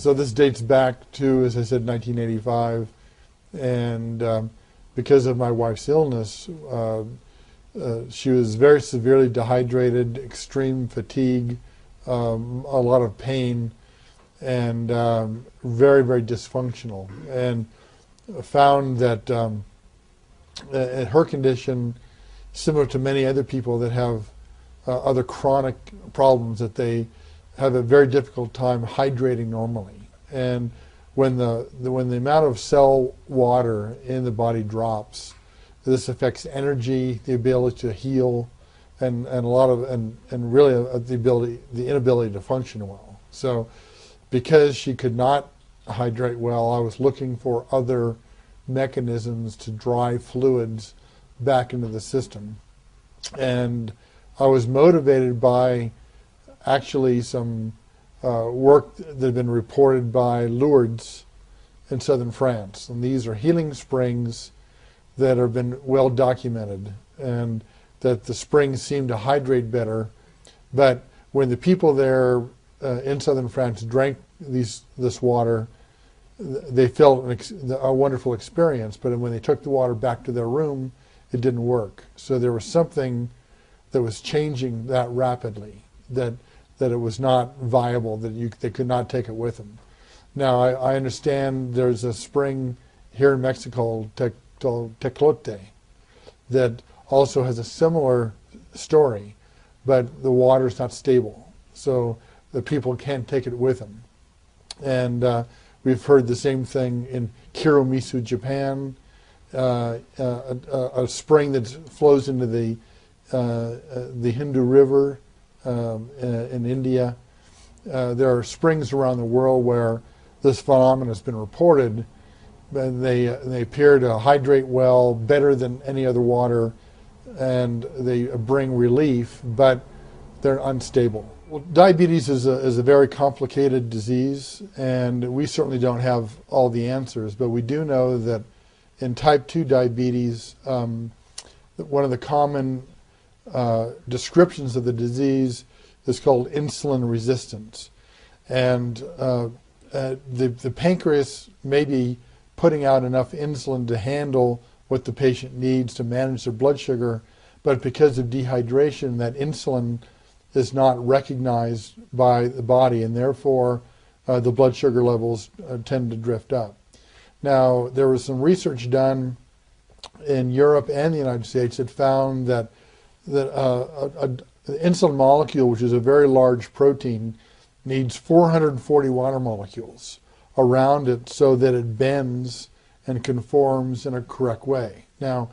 So this dates back to, as I said, 1985, and because of my wife's illness, she was very severely dehydrated, extreme fatigue, a lot of pain, and very, very dysfunctional. And found that her condition, similar to many other people that have other chronic problems, that they have a very difficult time hydrating normally. And when the amount of cell water in the body drops, this affects energy, the ability to heal, and a lot of and really the inability to function well. So, because she could not hydrate well, I was looking for other mechanisms to drive fluids back into the system, and I was motivated by actually some work that had been reported by Lourdes in southern France, and these are healing springs that have been well documented, and that the springs seem to hydrate better. But when the people there in southern France drank this water, they felt a wonderful experience. But when they took the water back to their room, it didn't work. So there was something that was changing that rapidly, that it was not viable, that they could not take it with them. Now I understand there's a spring here in Mexico called Tecolote that also has a similar story, but the water's not stable, so the people can't take it with them. And we've heard the same thing in Kiromizu, Japan, a spring that flows into the Hindu River in India. There are springs around the world where this phenomenon has been reported, and they appear to hydrate well, better than any other water, and they bring relief, but they're unstable. Well, diabetes is a very complicated disease, and we certainly don't have all the answers, but we do know that in type 2 diabetes, one of the common descriptions of the disease is called insulin resistance. And the pancreas may be putting out enough insulin to handle what the patient needs to manage their blood sugar, but because of dehydration, that insulin is not recognized by the body, and therefore the blood sugar levels tend to drift up. Now, there was some research done in Europe and the United States that found that the insulin molecule, which is a very large protein, needs 440 water molecules around it so that it bends and conforms in a correct way. Now,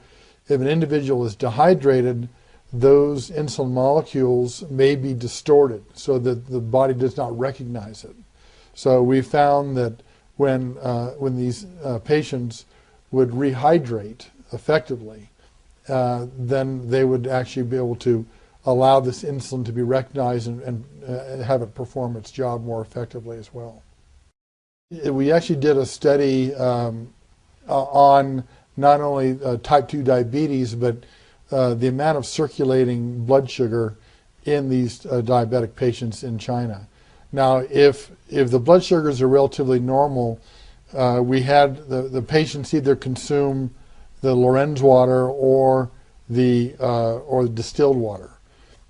if an individual is dehydrated, those insulin molecules may be distorted so that the body does not recognize it. So we found that when these patients would rehydrate effectively, then they would actually be able to allow this insulin to be recognized and have it perform its job more effectively as well. We actually did a study on not only type 2 diabetes, but the amount of circulating blood sugar in these diabetic patients in China. Now, if the blood sugars are relatively normal, we had the patients either consume the Lorenz water or the distilled water,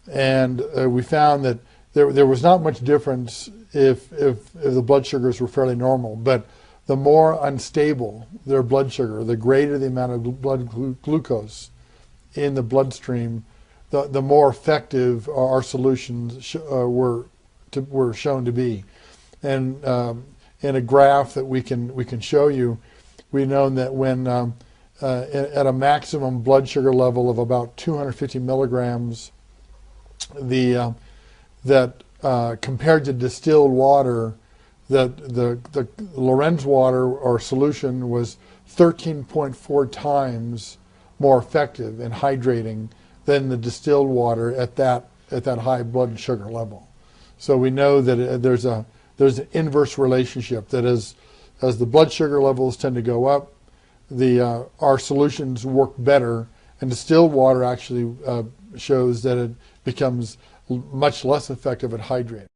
and we found that there was not much difference if the blood sugars were fairly normal, but the more unstable their blood sugar, the greater the amount of blood glucose in the bloodstream, the more effective our solutions were shown to be. And in a graph that we can show you, we've known that when at a maximum blood sugar level of about 250 milligrams, compared to distilled water, that the Lorenz water or solution was 13.4 times more effective in hydrating than the distilled water at that high blood sugar level. So we know that there's an inverse relationship, that as the blood sugar levels tend to go up, our solutions work better, and distilled water actually shows that it becomes much less effective at hydrating.